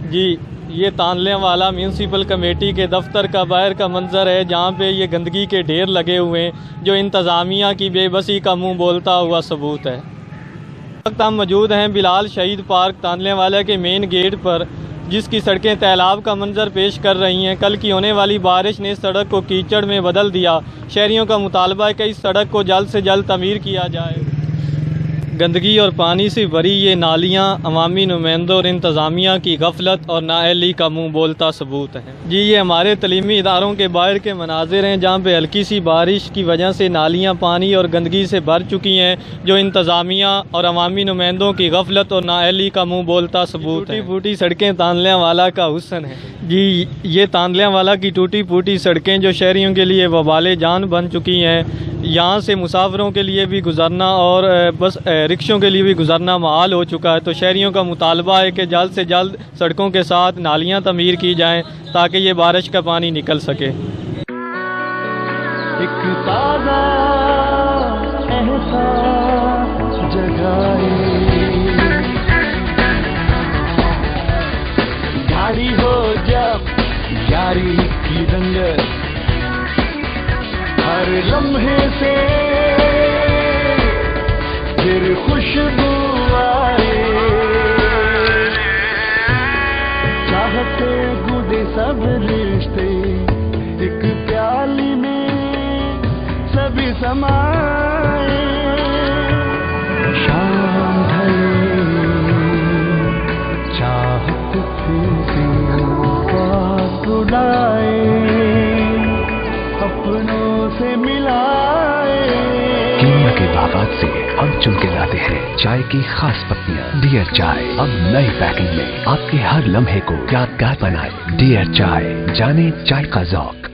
जी, ये तानले वाला municipal committee के दफ्तर का बाहर का मंजर है, जहाँ पे ये गंदगी के ढेर लगे हुए हैं, जो इंतज़ामिया की बेबसी का मुंह बोलता हुआ सबूत है। इस वक्त हम मौजूद हैं बिलाल शहीद पार्क तानले वाला के मेन गेट पर, जिसकी सड़कें तैलाब का मंजर पेश कर रही हैं। कल की होने वाली बारिश ने सड़क को कीचड़ में बदल दिया। शहरियों का मुतालबा है कि इस सड़क को जल्द से जल्द तमीर किया जाए। गंदगी और पानी से भरी ये नालियाँ अवामी नुमाइंदों और इंतज़ामिया की गफलत और नाअहली का मुंह बोलता सबूत है। जी, ये हमारे तलीमी इदारों के बाहर के मनाजिर हैं, जहाँ पे हल्की सी बारिश की वजह से नालियाँ पानी और गंदगी से भर चुकी हैं, जो इंतज़ामिया और अवामी नुमाइंदों की गफलत और नाअहली का मुंह बोलता सबूत है। टूटी फूटी सड़कें तानले वाला का हुस्न है। जी, ये तानले वाला की टूटी फूटी सड़कें जो शहरियों के लिए वबाले जान बन चुकी हैं। यहाँ से मुसाफिरों के लिए भी गुजरना और बस रिक्शों के लिए भी गुजरना महाल हो चुका है। तो शहरियों का मुतालबा है कि जल्द से जल्द सड़कों के साथ नालियाँ तमीर की जाएं, ताकि ये बारिश का पानी निकल सके। एक ताज़ा एहसास जगाए, गाड़ी हो जब यारी की रंगत, हर लम्हे से फिर खुशबू आए, चाहते गुदे सब रिश्ते एक प्याली में सभी समाए। शाम ढले चाहत से बात उड़ाए, अपनों से मिलाए। केन्या के बागात से हम चुन के लाते हैं चाय की खास पत्तियां। डियर चाय अब नई पैकिंग में आपके हर लम्हे को यादगार बनाए। डियर चाय, जाने चाय का ज़ौक़।